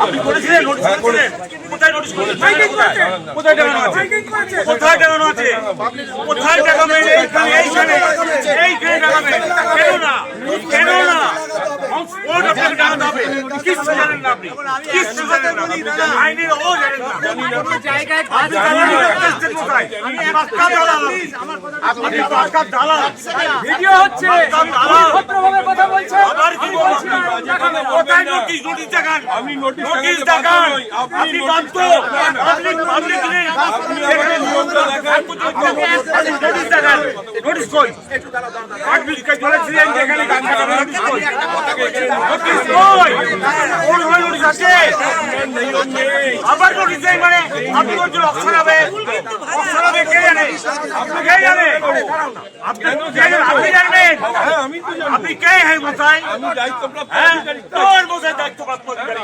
আপনি বলেছিলেন নোটিশ করেছিলেন, কোথায় নোটিশ করেছেন? কোথায় টাকানো আছে? কোথায় টাকানো আছে? কোথায় টাকাবেন? এইখানে টাকাবেন। কেন না? কেন না? কোন আপনাকে টাকাতে হবে? কিচ্ছু জানেন না আপনি, কিচ্ছু জানেন না, আইনের ও জানেন না। পাক্কা দালাল আপনি, পাক্কা দালাল। ভিডিও হচ্ছে, ভদ্রভাবে কথা বলছেন। আবার কি বলছেন? কোথায় নোটিশ? নোটিশ দেখান, নোটিশ দেখান। আপনি বাধ্য পাবলিক নোটিশ দেখান। নোটিশ কই? বলেছিলেন যেখানে গান কাটাবে নোটিশ কই? নোটিশ কই? কোন হয় নোটিশ আছে? আবার নোটিশ দেয় মানে আপনি বলছেন অকশন হবে, অকশন হবে। কে জানে? কে জানে? আপনি জানবেন? আপনি কে হ্যাঁ মশাই? তোর মশাই দায়িত্বপ্রাপ্ত অধিকারী।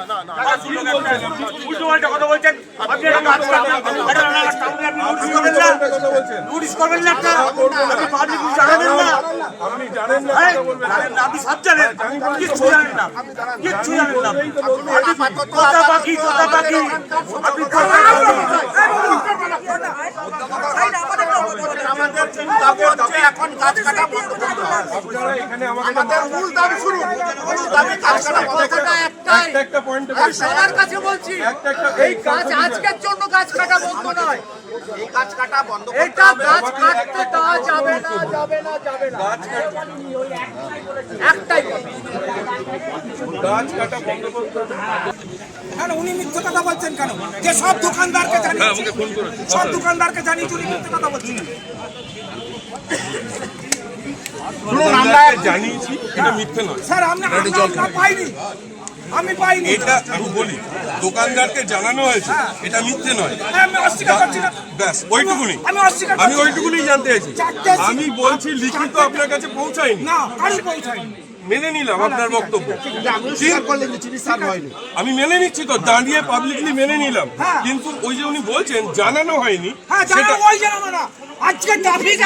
উল্টো পাল্টা কথা বলছেন আপনি। নোটিশ করবেন না, একটা আপনি পাবলিক জানাবেন না, আপনি জানেন না, আপনি সব জানেন, কিচ্ছু জানেন না, কিচ্ছু জানেন না। কথা বাকি, কথা বাকি। আপনি আমাদের চিন্তা করছে এখন গাছ কাটা বন্ধ করতে হবে। আমাদের মূল দাবি শুরু, মূল দাবি গাছ কাটা বন্ধ করতে একটাই, একটা পয়েন্ট সবার কাছে বলছি, এই গাছ আজকের জন্য গাছ কাটা বন্ধ নয়, এই গাছ কাটা বন্ধ করতে হবে। গাছ কাটতে দেওয়া যাবে না, যাবে না, যাবে না। গাছ একটাই গাছ কাটা বন্ধ করতে হবে। কেন উনি মিথ্যে কথা বলছেন কেন? যে সব দোকানদারকে জানিয়েছি, সব দোকানদারকে জানিয়েছি উনি মিথ্যে কথা বলছেন। শুনুন, আমরা জানিয়েছি এটা মিথ্যে নয় স্যার, আমরা পাইনি, আমি পাইনি। এটা আমি বলি, দোকানদারকে জানানো হয়েছে এটা মিথ্যে নয়, আমি অস্বীকার করছি না, ব্যাস ওইটুকুনি। আমি ওইটুকুনি জানতে চাইছি। আমি বলছি লিখিত আপনার কাছে পৌঁছায়নি না, কারণ পৌঁছায়নি। মেনে নিলাম আপনার বক্তব্য, আমি মেনে নিচ্ছি তো, দাঁড়িয়ে পাবলিকলি মেনে নিলাম। কিন্তু ওই যে উনি বলছেন জানানো হয়নি, সেটা ওই জানাবো না। আজকে ট্রাফিক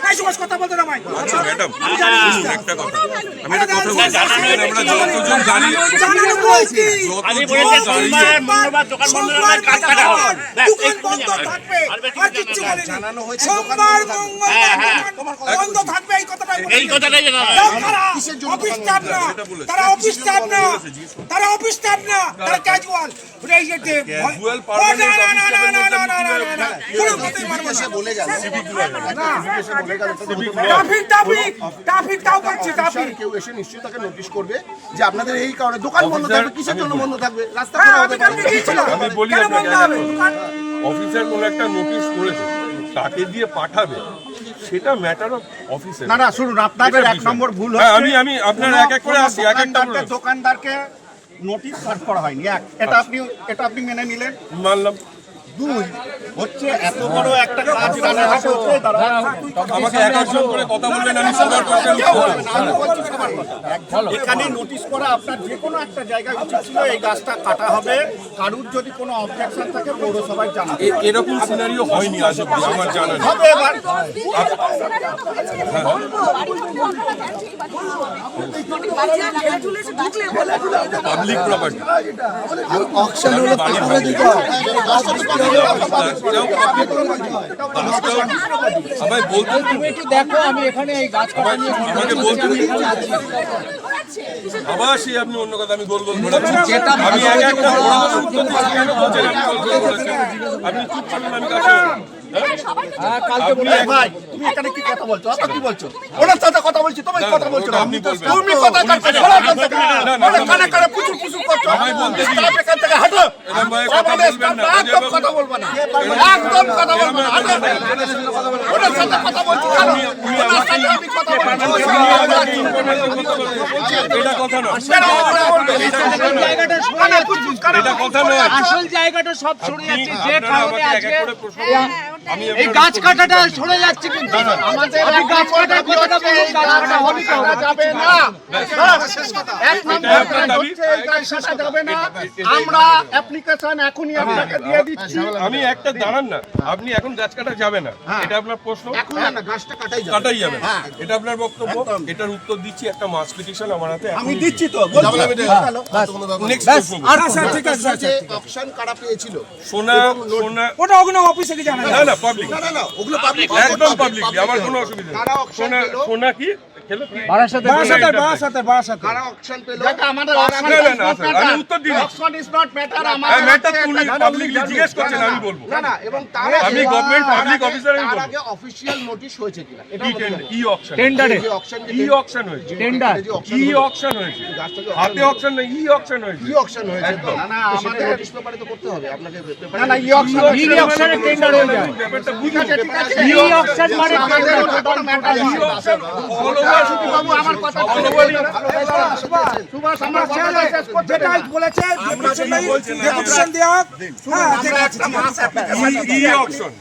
এই সমস্ত কথা বলতে না ভাই। আচ্ছা ম্যাডাম, একটা কথা, আমি একটা কথা বলছি, আমরা যতজন জানি, সোমবার বন্ধ থাকবে, এই কথাটাই অফিস স্টাফ না, তারা অফিস স্টাফ না, তারা অফিস স্টাফ না, তারা ক্যাজুয়াল। কেউ এসে নিশ্চয়ই তাকে নোটিশ করবে যে আপনাদের এই কারণে দোকান বন্ধ থাকবে। কিসের জন্য বন্ধ থাকবে? রাস্তা আমি বলি আপনাকে, অফিসার কোন একটা নোটিশ করেছে, তাকে দিয়ে পাঠাবে, সেটা ম্যাটার অফ অফিসে। না না, শুনুন, আপনাদের এক নম্বর ভুল হচ্ছে। আমি আপনার এক এক করে আসি, এক একটা দোকানদারকে নোটিশ সার্ভ করা হয়নি। এক, এটা আপনি মেনে নিলেন, মানলাম। দুই হচ্ছে এত বড় একটা কাজ আমাকে একজন করে কথা বলবেন, আমি সবার এখানে নোটিশ করা আপনার যে কোনো একটা জায়গায় উচিত ছিল। এই গাছটা কাটা হবে, কারুর যদি কোনো অবজেকশন থাকে পৌরসভায় জানাবে। এরকম সিনারিও হয়নি আজ অব্দি আমার জানা নেই। হবে এবার। পাবলিক প্রপার্টি আমায় বলতে, তুমি একটু দেখো, আমি এখানে এই গাছ কাটা নিয়ে আমাকে বলতে আবার সেই আপনি অন্য কথা, আমি গোল গোল ঘোরাচ্ছি। আমি এক একটা উত্তর দিচ্ছি, কেন বলছেন আমি গোল গোল ঘোরাচ্ছি? আপনি চুপ করুন, আমি কাছে কালকে বলে ভাই তুমি এখানে কি কথা বলছো? আপনি কি বলছো? ওনার সাথে কথা বলছি, তুমি কথা বলছো না। আপনি বলবেন, তুমি কথা কাটছো, ওরা কানে কানে পুচুর পুচুর করছো। আমায় বলতে দিন, এখান থেকে হাঁটো। এরকম ভাবে কথা বলবেন না, একদম কথা বলবো না, একদম কথা বলবো না। ওনার সাথে কথা বলছি, ওনার সাথে আমি কথা বলছি। এটা কথা নয়, এটা কথা নয়, আসল জায়গাটা সব সরে যাচ্ছে। যে কারণে আজকে এই গাছ কাটাটা সরে যাচ্ছে, কিন্তু আমাদের গাছ কাটার কথাটা বলুন, গাছ কাটা হবে তো যাবে না। এক নম্বর হচ্ছে এই গাছ কাটা যাবে না, আমরা অ্যাপ্লিকেশন এখনই আপনাকে দিয়ে দিচ্ছি। আমি একটা দাঁড়ান না, আপনি এখন গাছ কাটা যাবে না, এটা আপনার প্রশ্ন। এখন না, গাছটা কাটাই যাবে। কাটাই যাবে না, এটা আপনার বক্তব্য। এটার উত্তর দিচ্ছি, একটা মাস পিটিশন আমার হাতে আমি দিচ্ছি তো, বলছি। নেক্সট প্রশ্ন ঠিক আছে যে অকশন কারা পেয়েছিল, সোনা সোনা ওটা ওগুলো অফিসে কি জানা না না পাবলিক, না না না, ওগুলো পাবলিক, একদম পাবলিক, আমার কোনো অসুবিধা কারা নেই। অকশন সোনা পেলো? সোনা কি খেলো কি বারাসাতের কারা অকশন পেলো? আমাদের না, না, স্যার, আমি উত্তর দিই। Auction is not matter. হ্যাঁ, ম্যাটার উনি পাবলিকলি জিজ্ঞেস করছেন, আমি বলবো। না না, এবং তার আমি গভর্নমেন্ট পাবলিক অফিসার, আমি তার বলবো। আগে অফিশিয়াল নোটিশ হয়েছে কিনা এটা ই আমাদের টেন্ডার, ই অকশন, টেন্ডারে যে অকশন ই অকশন হয়েছে, টেন্ডার ই অকশন হয়েছে, হাতে অকশন না, ই অকশন হয়েছে। ই অকশন হয়েছে তো? না না, আমাদের নোটিশ পেপারে তো করতে হবে আপনাকে পেপারে। না না ই অকশন টেন্ডার হয়ে যায়। ব্যাপারটা ঠিক আছে ঠিক আছে, ই অকশন মানে আমাদের ওটা কোনো ম্যাটার না। বাবু আমার কথা সুভাষ, আমার কথা শেষ করতে যেটা বলেছে ডেপুটেশন দেওয়া হ্যাঁ ই অকশন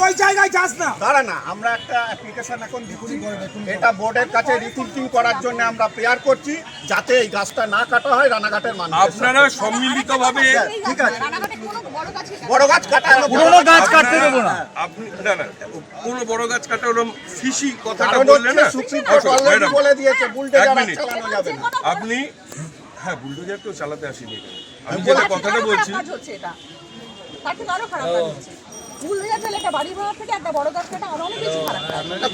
ওই জায়গায় যাস না। দাঁড়া না, আমরা একটা অ্যাপ্লিকেশন এখন এটা বোর্ডের কাছে রিথিঙ্কিং করার জন্য আমরা প্রেয়ার করছি, যাতে এই গাছটা না কাটা হয় রানাঘাটের মানুষ। আপনারা সম্মিলিতভাবে ঠিক আছে, বড় গাছ কাটা হলো, পুরোনো গাছ কাটতে দেবো না। আপনি না না কোনো বড় গাছ কাটা ওরকম ফিসি কথাটা কারণ বললেন হচ্ছে না। সুপ্রিম কোর্ট অলরেডি বলে দিয়েছে বুলডোজার এক মিনিট। চালানো যাবে না। আপনি হ্যাঁ বুলডোজার তো চালাতে আসেনি এখানে। আমি যেটা কথাটা বলছি, এটা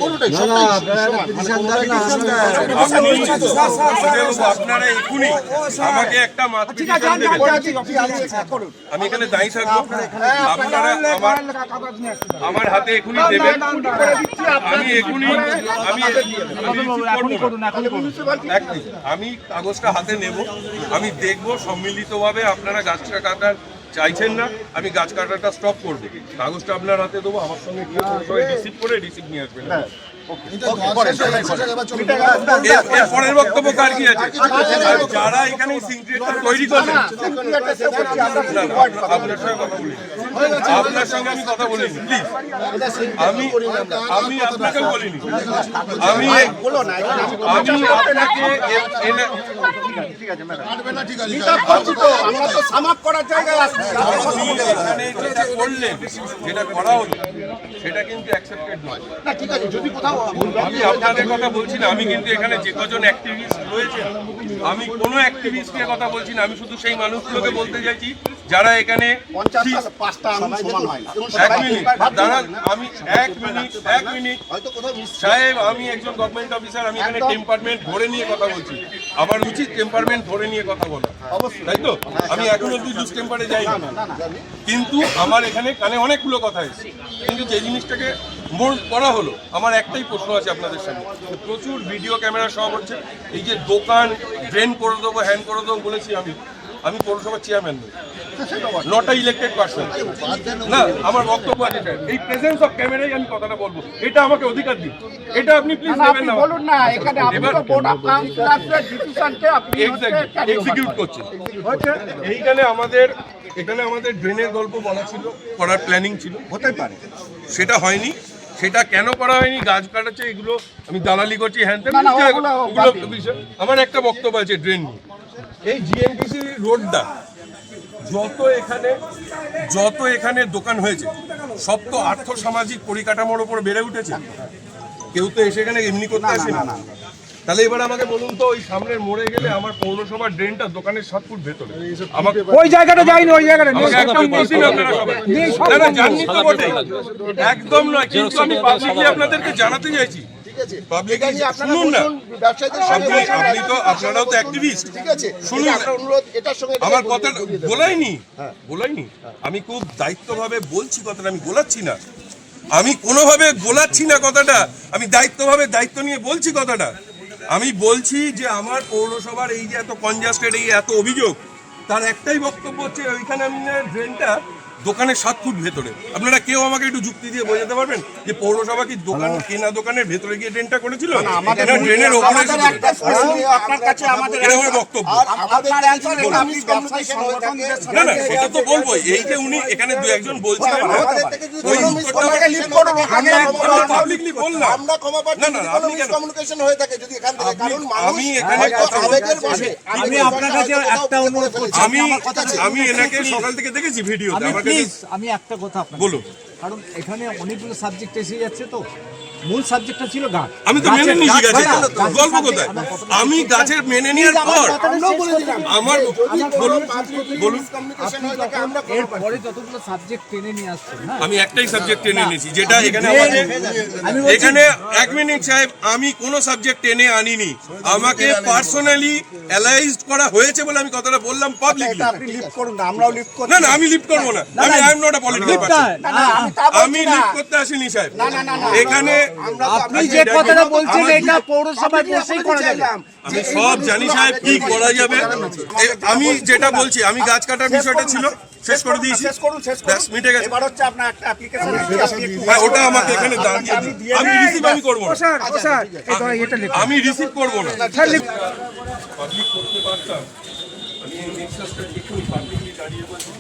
কোনোটাই সবটাই আপনারা এখুনি আমাকে একটা মাত্র আমি এখানে দাঁড়িয়ে থাকবো, আপনারা আমার হাতে এখুনি দেবেন, আমি এখুনি আমি কাগজটা হাতে নেব, আমি দেখব সম্মিলিতভাবে আপনারা গাছটা কাটার চাইছেন না, আমি গাছ কাটাটা স্টপ করবো, কাগজটা আপনার হাতে দেবো, আমার সঙ্গে গিয়ে রিসিভ করে রিসিভ নিয়ে আসবেন। এর পরের বক্তব্য কার কি আছে? আর যারা এখানে সিনক্রেটটা তৈরি করলেন, আপনার সঙ্গে কথা বলি, আপনার সঙ্গে আমি কথা বলিনি, প্লিজ। আমি আপনাকে বলিনি, আমি আপনাকে আমরা তো সামাপ করার জায়গায় আসছি। এখানে যেটা করলেন, যেটা করা হলো, সেটা কিন্তু অ্যাকসেপ্টেড নয়। না ঠিক আছে, যদি কোথাও আমি আপনাদের কথা বলছি না, আমি কিন্তু এখানে যে কজন অ্যাক্টিভিস্ট রয়েছেন, আমি কোনো অ্যাক্টিভিস্টের কথা বলছি না, আমি শুধু সেই মানুষগুলোকে বলতে চাইছি যারা এখানে ৫টা আঙুল সমান হয় না। এক মিনিট দাঁড়ান, আমি এক মিনিট হয়তো কোথাও সাহেব, আমি একজন গভর্নমেন্ট অফিসার, আমি এখানে টেম্পারমেন্ট ধরে নিয়ে কথা বলছি, আমার উচিত টেম্পারমেন্ট ধরে নিয়ে কথা বলা, তাই তো? আমি এখন অব্দি লুজ টেম্পারে যাই না, কিন্তু আমার এখানে কানে অনেকগুলো কথা এসেছে, কিন্তু যে জিনিসটাকে মোল্ড করা হলো, আমার একটাই প্রশ্ন আছে আপনাদের সামনে। প্রচুর ভিডিও ক্যামেরা সব হচ্ছে, এই যে দোকান ড্রেন করে দেবো, হ্যান্ড করে দেবো বলেছি, আমি পৌরসভার চেয়ারম্যান নই, নট আ ইলেক্টেড পার্সন। না, আমার বক্তব্য আছে স্যার, এই প্রেজেন্স অফ ক্যামেরায় আমি কথাটা বলবো, এটা আমাকে অধিকার দিন, এটা আপনি প্লিজ দেবেন না। বলুন না, এখানে আপনি তো বোর্ড অফ কাউন্সিলরদের ডিসিশনকে আপনি এক্সিকিউট করছেন। এখানে আমাদের ড্রেনের গল্প বলা ছিল, করার প্ল্যানিং ছিল, হতে পারে সেটা হয়নি। সেটা কেন করা হয়নি, গাছ কাটাচ্ছে, এগুলো আমি দালালি করছি, হ্যান ত্যান বিষয়। আমার একটা বক্তব্য আছে ড্রেন নিয়ে। এই জিএনটিসি রোডটা যত এখানে দোকান হয়েছে, সব তো আর্থ সামাজিক পরিকাঠামোর উপর বেড়ে উঠেছে, কেউ তো এসে এখানে এমনি করতে আসেনি। তাহলে এবার আমাকে বলুন তো, ওই সামনের মোড়ে গেলে আমার পৌরসভার ড্রেনটা দোকানের 7 ফুট ভেতরে, আমাকে ওই জায়গাটা যাইনি, ওই জায়গাটা একদম বলছি না আপনারা সবাই। না, না, জাননি তো বটেই। একদম নয়, কিন্তু আমি পাবলিকলি আপনাদেরকে জানাতে চাইছি, পাবলিকলি শুনুন না, আপনারাও তো অ্যাক্টিভিস্ট, শুনুন আমার কথাটা বলাইনি, আমি খুব দায়িত্বভাবে বলছি কথাটা, আমি গোলাচ্ছি না, আমি কোনোভাবে গোলাচ্ছি না কথাটা, আমি দায়িত্ব নিয়ে বলছি কথাটা। আমি বলছি যে আমার পৌরসভার এই যে এত কনজাস্টেড, এই এত অভিযোগ, তার একটাই বক্তব্য হচ্ছে ওইখানে ড্রেনটা দোকানের 7 ফুট ভেতরে। আপনারা কেউ আমাকে একটু যুক্তি দিয়ে বোঝাতে পারবেন যে পৌরসভা কি দোকান কেনা দোকানের ভেতরে গিয়ে ড্রেনটা করেছিল, না ড্রেনের ওপরে এসে করেছিল? আপনার কাছে আমাদের এটা আমার বক্তব্য। আপনার answer এটা ব্যবসায়ী সংগঠন না না, সেটা তো বলবো। এই যে উনি এখানে দু একজন বলছিলেন না, ওই উত্তরটা লিভ করুন, আমি পাবলিকলি বললাম। আমরা ক্ষমা পাচ্ছি না না, যদি আপনি কোনো কেন? মিসকমিউনিকেশন হয়ে থাকে যদি এখান থেকে, কারণ আমি মানুষ এখানে হয়তো কথা আবেগের বলছি। বশে আমি আপনার কাছে একটা অনুরোধ করছি, আমি এনাকে সকাল থেকে দেখেছি ভিডিওতে। আমি আমার কাছে প্লিজ আমি একটা কথা আপনাকে বলুন। কারণ এখানে অনেকগুলো সাবজেক্ট এসে যাচ্ছে, তো মূল সাবজেক্টটা ছিল গাছ। আমি তো মেনে নিয়েছি গাছের গল্প subject, কোথায়। আমার কথাটা আমি গাছের মেনে নেওয়ার পর আমার বলুন বলুন মিসকমিউনিকেশন হয়ে থাকে আমরা এরপরে যতগুলো সাবজেক্ট টেনে নিয়ে আসছে, হ্যাঁ আমি একটাই সাবজেক্ট টেনে নিয়েছি, যেটা এখানে আমাদের আমি বলছি- এখানে 1 মিনিট সাহেব, আমি কোনো সাবজেক্ট টেনে আনিনি। আমাকে পার্সোনালি অ্যালাইজড করা হয়েছে বলে আমি কথাটা বললাম পাবলিকলি। আপনি লিভ করুন না, আমরাও লিভ করছি। না না, আমি লিফট করবো না। আমি I am not a political person. আমি লিফট করতে আসিনি সাহেব। এখানে আপনি যে কথাটা বলছেন এটা পৌরসভায় বসেই করা যাবে। আমি সব জানি সাহেব কি করা যাবে। আমি যেটা বলছি, আমি গাছ কাটার বিষয়টা ছিল শেষ করে দিয়েছি। শেষ করুন, শেষ ব্যাস, করুন। মিটে গেছে। এবার হচ্ছে আপনার একটা অ্যাপ্লিকেশন ভাই, ওটা আমাকে এখানে দাঁড়িয়ে দিন। আমি রিসিভ আমি করবো না। আমি রিসিভ করবো না। পাবলিক করতে পারতাম। আমি এই নেক্সাসটা একটু পাবলিকলি দাঁড়িয়ে বলছি।